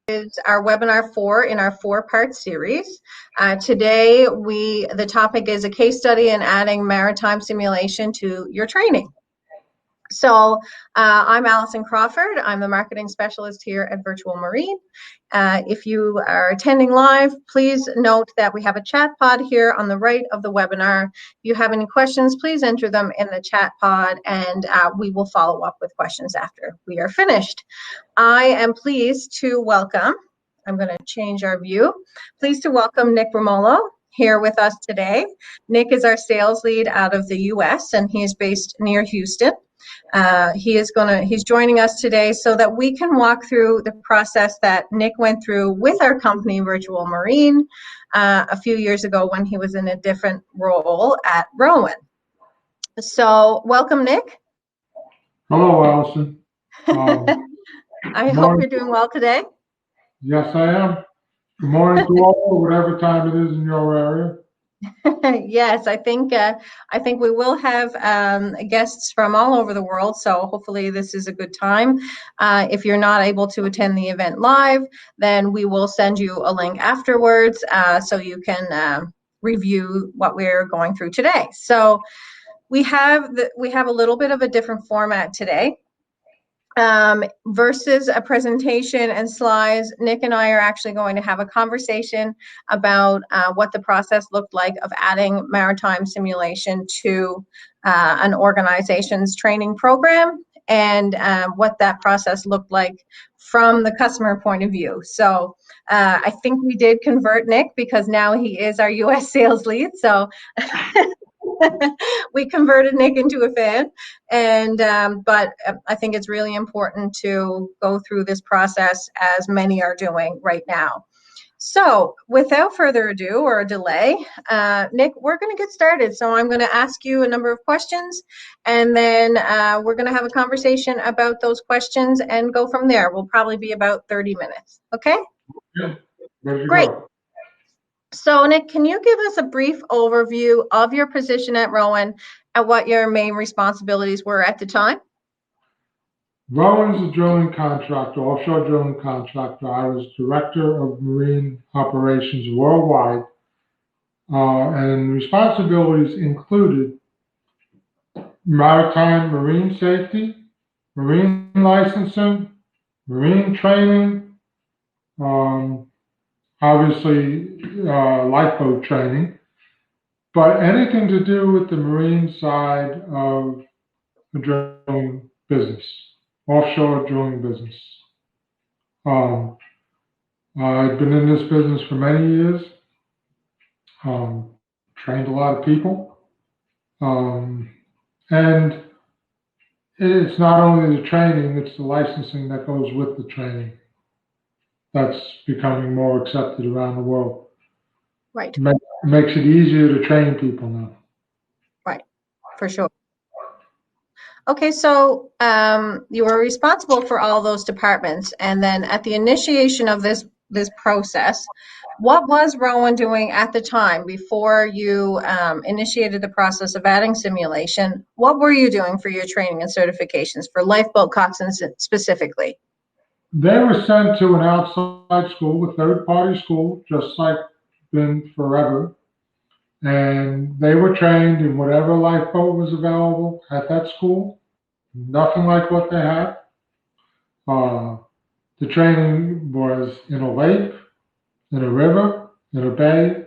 Is our webinar 4 in our 4-part series. Today, the topic is a case study in adding maritime simulation to your training. So I'm Allison Crawford. I'm the marketing specialist here at Virtual Marine. If you are attending live, please note that we have a chat pod here on the right of the webinar. If you have any questions, please enter them in the chat pod, and we will follow up with questions after we are finished. I am pleased to welcome, I'm going to change our view, pleased to welcome Nick Romolo here with us today. Nick is our sales lead out of the US, and he is based near Houston. He's joining us today so that we can walk through the process that Nick went through with our company, Virtual Marine, a few years ago when he was in a different role at Rowan. So welcome, Nick. Hello, Allison. I hope you're doing well today. Yes, I am. Good morning to all, whatever time it is in your area. Yes, I think we will have guests from all over the world, so hopefully this is a good time. If you're not able to attend the event live, then we will send you a link afterwards so you can review what we're going through today. So we have a little bit of a different format today. Versus a presentation and slides, Nick and I are actually going to have a conversation about what the process looked like of adding maritime simulation to an organization's training program, and what that process looked like from the customer point of view. So I think we did convert Nick because now he is our US sales lead. So we converted Nick into a fan, and but I think it's really important to go through this process as many are doing right now. So without further ado or a delay, Nick, we're going to get started. So I'm going to ask you a number of questions, and then we're going to have a conversation about those questions and go from there. We'll probably be about 30 minutes. Okay? Yeah. Great. So, Nick, can you give us a brief overview of your position at Rowan and what your main responsibilities were at the time? Rowan's a drilling contractor, offshore drilling contractor. I was director of marine operations worldwide, and responsibilities included maritime marine safety, marine licensing, marine training, obviously lifeboat training, but anything to do with the marine side of the drilling business, offshore drilling business. I've been in this business for many years, trained a lot of people, and it's not only the training, it's the licensing that goes with the training that's becoming more accepted around the world. Right. Makes it easier to train people now. Right, for sure. Okay, so you were responsible for all those departments, and then at the initiation of this process, what was Rowan doing at the time before you initiated the process of adding simulation? What were you doing for your training and certifications for lifeboat coxswains specifically? They were sent to an outside school, a third-party school, just like been forever. And they were trained in whatever lifeboat was available at that school. Nothing like what they had. The training was in a lake, in a river, in a bay.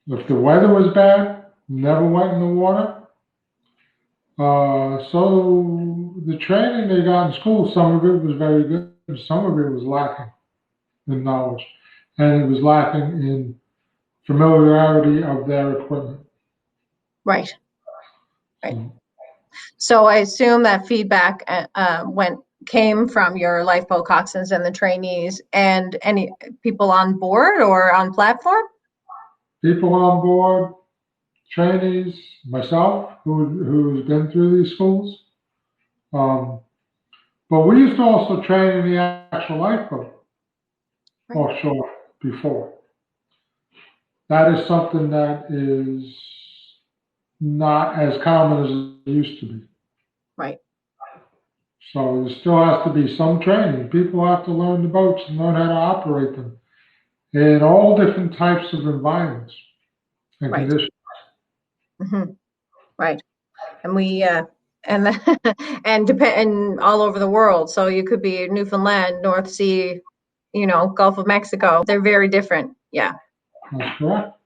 If the weather was bad, never went in the water. So the training they got in school, some of it was very good, some of it was lacking in knowledge, and it was lacking in familiarity of their equipment. Right. Right. So I assume that feedback came from your lifeboat coxswains and the trainees and any people on board or on platform? People on board, trainees, myself, who's been through these schools. But we used to also train in the actual lifeboat offshore before. That is something that is not as common as it used to be. Right. So there still has to be some training. People have to learn the boats and learn how to operate them in all different types of environments and Right. conditions. Hmm. Right. And we and and all over the world. So you could be Newfoundland, North Sea, Gulf of Mexico. They're very different. Yeah. That's correct.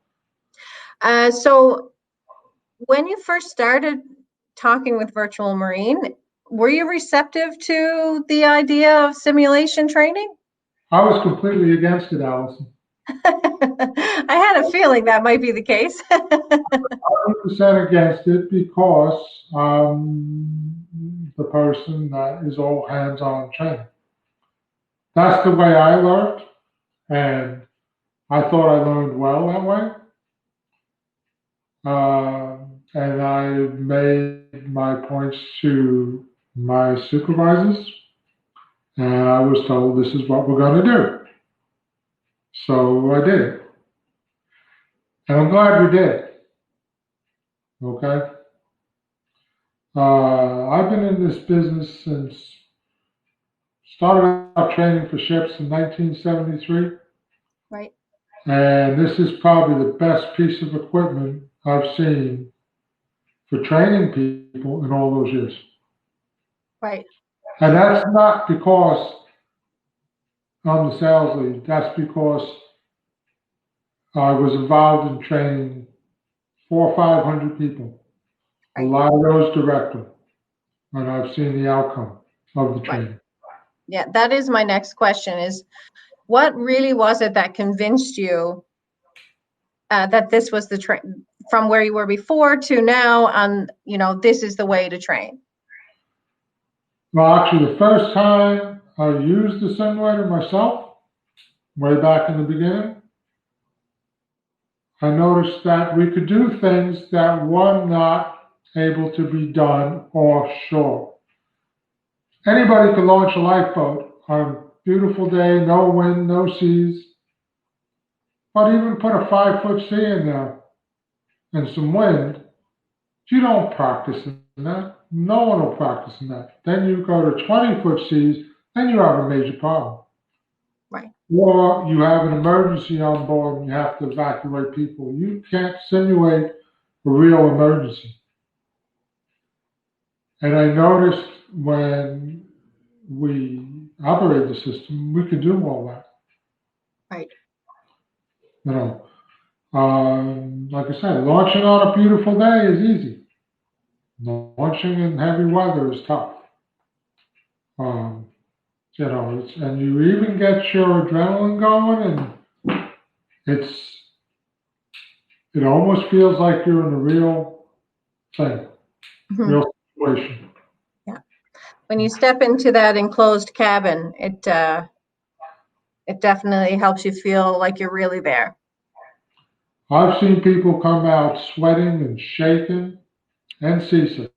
So when you first started talking with Virtual Marine, were you receptive to the idea of simulation training? I was completely against it, Allison. I had a feeling that might be the case. 100% against it because the person that is all hands-on training. That's the way I learned, and I thought I learned well that way. And I made my points to my supervisors, and I was told this is what we're going to do. So I did it, and I'm glad we did. Okay. I've been in this business since started out training for ships in 1973, Right. and this is probably the best piece of equipment I've seen for training people in all those years. Right. And that's not because I'm the sales lead. That's because I was involved in training 400 or 500 people. A Right. lot of those directly, and I've seen the outcome of the Right. training. Yeah, that is my next question is what really was it that convinced you that this was the train from where you were before to now and this is the way to train? Well, actually, the first time I used the simulator myself, way back in the beginning, I noticed that we could do things that were not able to be done offshore. Anybody could launch a lifeboat on a beautiful day, no wind, no seas, but even put a 5 foot sea in there and some wind. You don't practice in that. No one will practice in that. Then you go to 20 foot seas, then you have a major problem. Right. Or you have an emergency on board and you have to evacuate people. You can't simulate a real emergency. And I noticed when we operated the system, we could do all that. Right. You know, like I said, launching on a beautiful day is easy. Launching in heavy weather is tough. Um, and you even get your adrenaline going, and it almost feels like you're in a real thing, Mhm. real situation. Yeah. When you step into that enclosed cabin, it definitely helps you feel like you're really there. I've seen people come out sweating and shaking and seasick,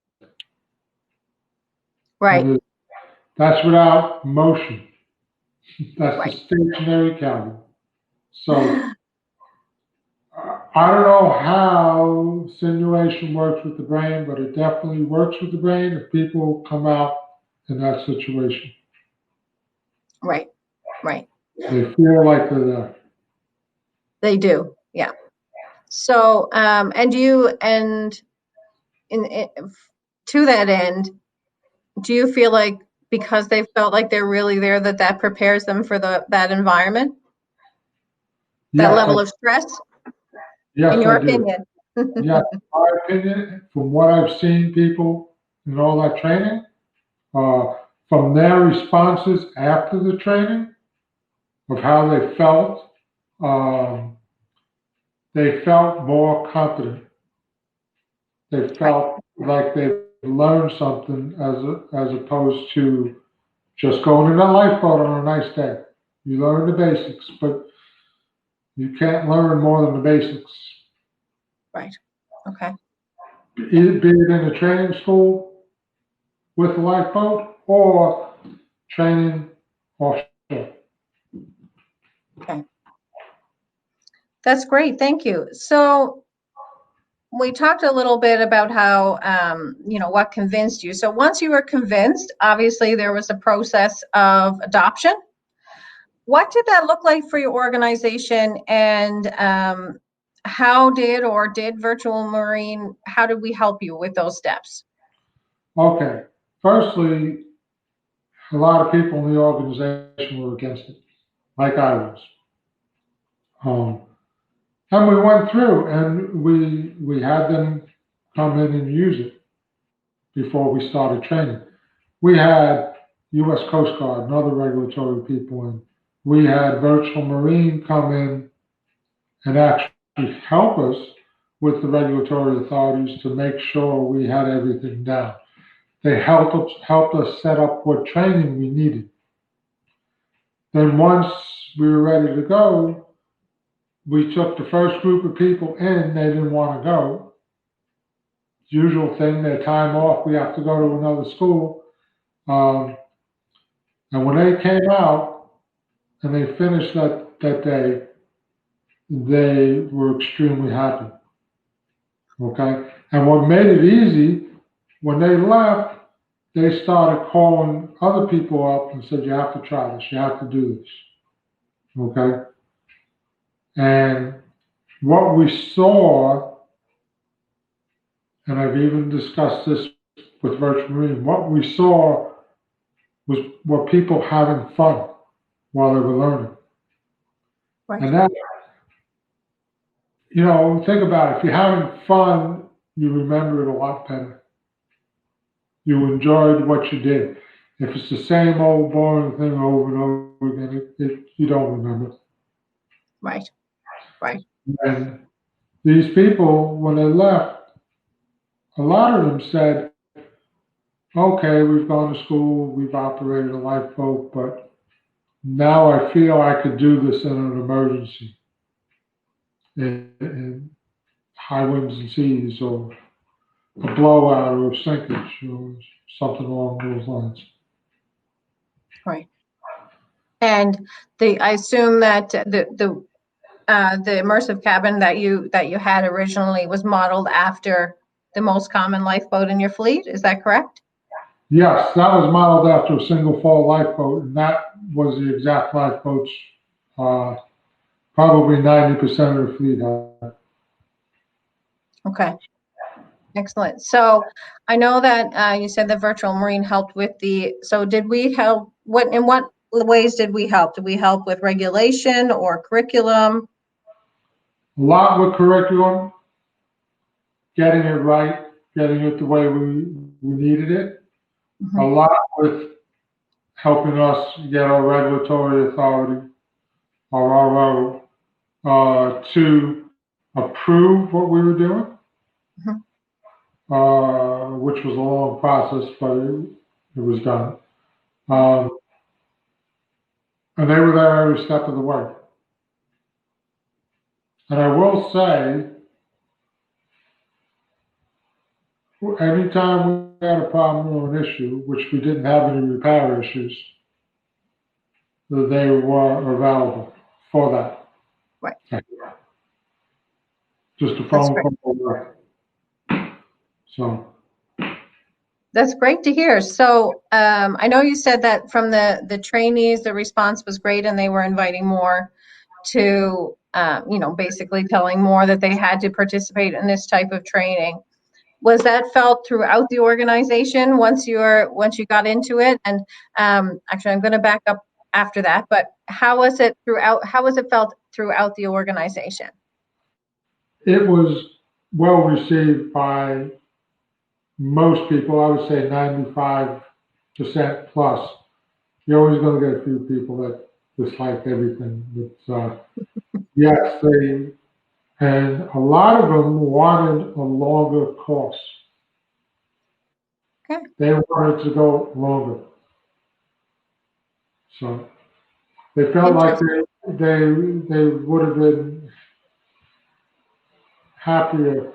Right. and that's without motion. That's the Right. stationary cabin. So I don't know how simulation works with the brain, but it definitely works with the brain if people come out in that situation. Right. Right. They feel like they're there. They do. Yeah. So, and in to that end, do you feel like because they felt like they're really there that prepares them for that environment, that Yes, level of stress, in yes, your I do. opinion? Yes, in my opinion, from what I've seen people in all that training, uh, from their responses after the training of how um, they felt more confident. They Right. felt like they learned something as opposed to just going in a lifeboat on a nice day. You learn the basics, but you can't learn more than the basics. Right. Okay. Be it in a training school with a lifeboat or training offshore. Okay. That's great. Thank you. So we talked a little bit about how, what convinced you. So once you were convinced, obviously there was a process of adoption. What did that look like for your organization, and how did Virtual Marine, how did we help you with those steps? Okay. Firstly, a lot of people in the organization were against it, like I was. Um, and we went through and we had them come in and use it before we started training. We had U.S. Coast Guard and other regulatory people in. We had Virtual Marine come in and actually help us with the regulatory authorities to make sure we had everything down. They helped us set up what training we needed. Then once we were ready to go, we took the first group of people in. They didn't want to go. Usual thing, their time off, we have to go to another school. And when they came out and they finished that day, they were extremely happy. Okay? And what made it easy, when they left, they started calling other people up and said, you have to try this, you have to do this. Okay? And what we saw, and I've even discussed this with Virtual Marine, what we saw were people having fun while they were learning. Right. And that, think about it. If you're having fun, you remember it a lot better. You enjoyed what you did. If it's the same old boring thing over and over again, you don't remember. Right. Right. And these people, when they left, a lot of them said, okay, we've gone to school, we've operated a lifeboat, but now I feel I could do this in an emergency, in high winds and seas, or a blowout, or a sinkage, or something along those lines. Right. And I assume that the immersive cabin that you had originally was modeled after the most common lifeboat in your fleet. Is that correct? Yes, that was modeled after a single fall lifeboat, and that was the exact lifeboats probably 90% of the fleet had. Okay, excellent. So I know that you said the Virtual Marine helped with so did we help, in what ways did we help? Did we help with regulation or curriculum? A lot with curriculum, getting it right, getting it the way we needed it. Mm-hmm. A lot with helping us get our regulatory authority, our RO, to approve what we were doing, which was a long process, but it was done. And they were there every step of the way. And I will say, anytime we had a problem or an issue, which we didn't have any repair issues, they were available for that. Right. Just a phone call away. So that's great to hear. So I know you said that from the trainees, the response was great, and they were inviting more to, basically telling more that they had to participate in this type of training. Was that felt throughout the organization once you got into it? And actually, I'm going to back up after that. But how was it felt throughout the organization? it was well received by most people. I would say 95% plus. You're always going to get a few people that dislike everything. But yes, and a lot of them wanted a longer course. Okay. They wanted to go longer. So they felt like they would have been happier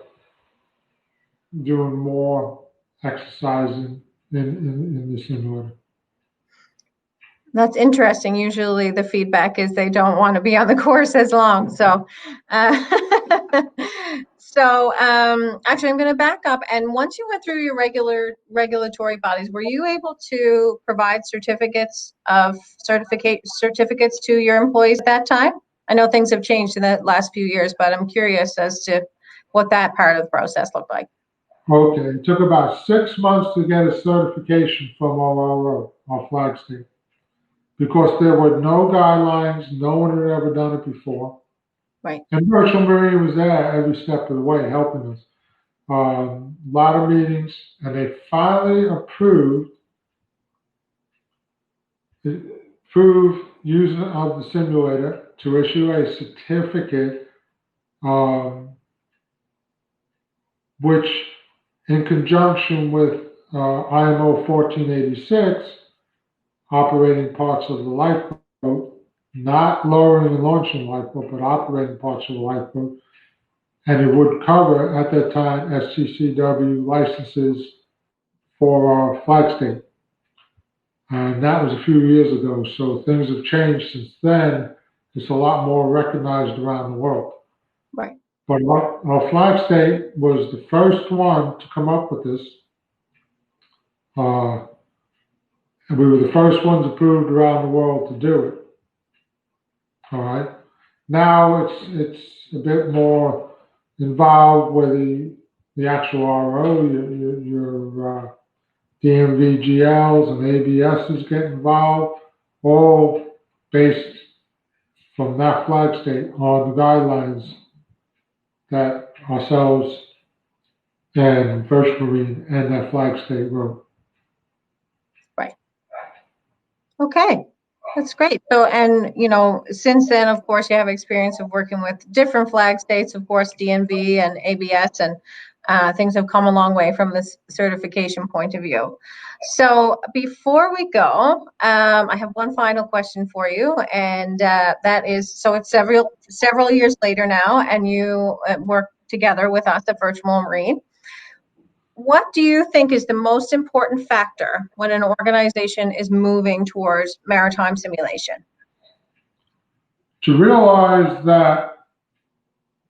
doing more exercising in the simulator. That's interesting. Usually the feedback is they don't want to be on the course as long. So So, actually, I'm going to back up. And once you went through your regulatory bodies, were you able to provide certificates to your employees at that time? I know things have changed in the last few years, but I'm curious as to what that part of the process looked like. Okay, it took about 6 months to get a certification from our flag state, because there were no guidelines, no one had ever done it before. Right. And Virtual Marine was there every step of the way helping us. A lot of meetings, and they finally approved use of the simulator to issue a certificate, which, in conjunction with IMO 1486, operating parts of the lifeboat, not lowering and launching lifeboat, but operating parts of the lifeboat, and it would cover at that time SCCW licenses for our flag state. And that was a few years ago, so things have changed since then. It's a lot more recognized around the world. Right. But our flag state was the first one to come up with this. And we were the first ones approved around the world to do it. All right. Now it's a bit more involved where the actual RO, your DMVGLs and ABSs get involved, all based from that flag state on the guidelines that ourselves and First Marine and that flag state wrote. Right. Okay. That's great. So, and since then, of course, you have experience of working with different flag states, of course, DNV and ABS, and things have come a long way from this certification point of view. So, before we go, I have one final question for you, and that is: so it's several years later now, and you work together with us at Virtual Marine. What do you think is the most important factor when an organization is moving towards maritime simulation? To realize that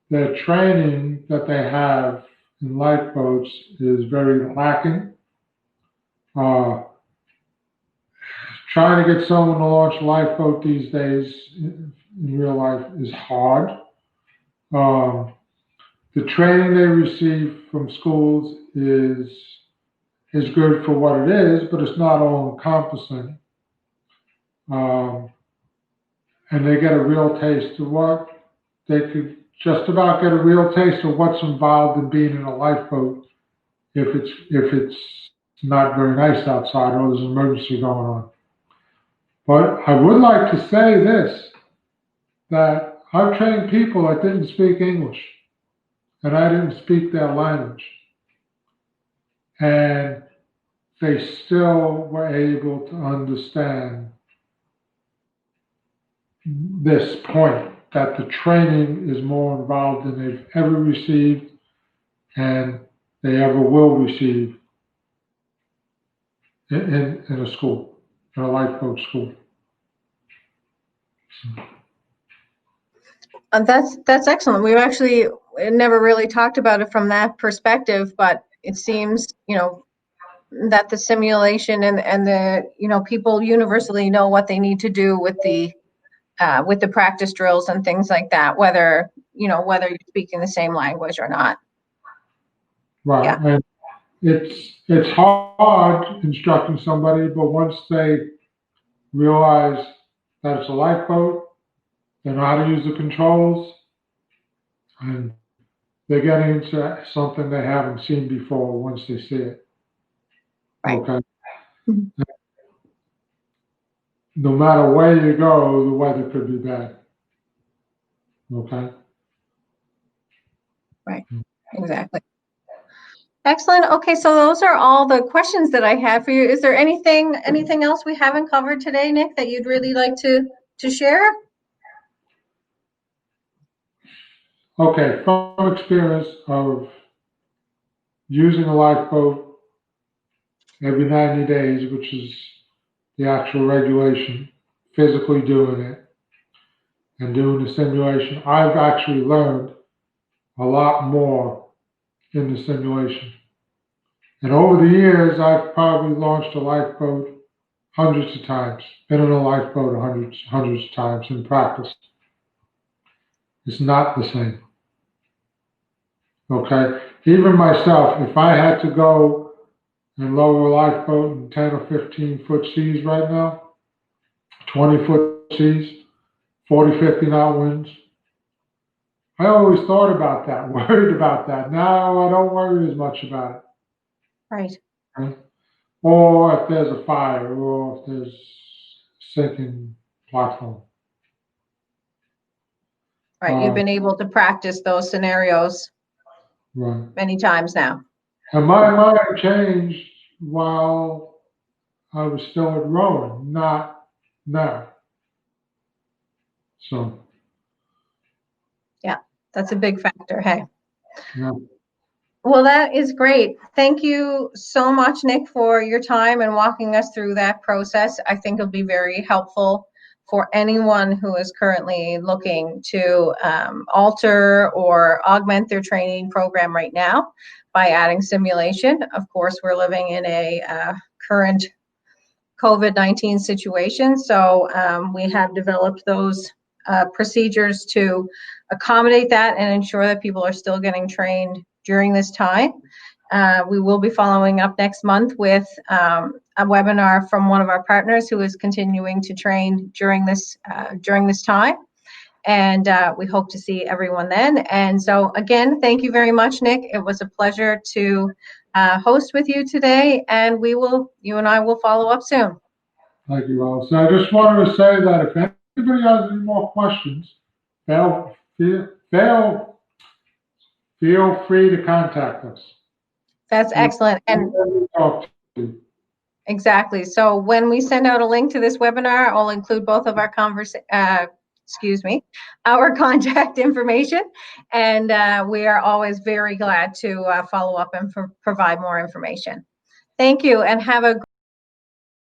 the training that they have in lifeboats is very lacking. Trying to get someone to launch a lifeboat these days in real life is hard. The training they receive from schools is good for what it is, but it's not all encompassing. And they get a real taste of what they could just about get a real taste of what's involved in being in a lifeboat if it's not very nice outside or there's an emergency going on. But I would like to say this, that I've trained people that didn't speak English, and I didn't speak their language. And they still were able to understand this point, that the training is more involved than they've ever received and they ever will receive in a school, in a lifeboat school. That's excellent. We've actually never really talked about it from that perspective, but it seems, that the simulation and the, people universally know what they need to do with the practice drills and things like that, whether you're speaking the same language or not. Right. Yeah. And it's hard instructing somebody, but once they realize that it's a lifeboat, they know how to use the controls, and they're getting into something they haven't seen before once they see it. Right. Okay. Mm-hmm. No matter where you go, the weather could be bad. Okay. Right. Exactly. Excellent. Okay, so those are all the questions that I have for you. Is there anything else we haven't covered today, Nick, that you'd really like to share? Okay, from experience of using a lifeboat every 90 days, which is the actual regulation, physically doing it and doing the simulation, I've actually learned a lot more in the simulation. And over the years, I've probably launched a lifeboat hundreds of times, been in a lifeboat hundreds of times in practice. It's not the same. Okay? Even myself, if I had to go and lower a lifeboat in 10 or 15 foot seas right now, 20 foot seas, 40, 50 knot winds, I always thought about that, worried about that. Now I don't worry as much about it. Right. Okay? Or if there's a fire, or if there's sinking platform. Right. You've been able to practice those scenarios Right. many times now. And my mind changed while I was still at rowing, not now. So. Yeah, that's a big factor. Hey. Yeah. Well, that is great. Thank you so much, Nick, for your time and walking us through that process. I think it'll be very helpful for anyone who is currently looking to alter or augment their training program right now by adding simulation. Of course, we're living in a current COVID-19 situation, so we have developed those procedures to accommodate that and ensure that people are still getting trained during this time. We will be following up next month with a webinar from one of our partners who is continuing to train during this time. And we hope to see everyone then. And so again, thank you very much, Nick. It was a pleasure to host with you today, and you and I will follow up soon. Thank you, Alice. I just wanted to say that if anybody has any more questions, feel free to contact us. That's excellent. And exactly. So when we send out a link to this webinar, I'll include both of our our contact information, and we are always very glad to follow up and provide more information. Thank you, and have a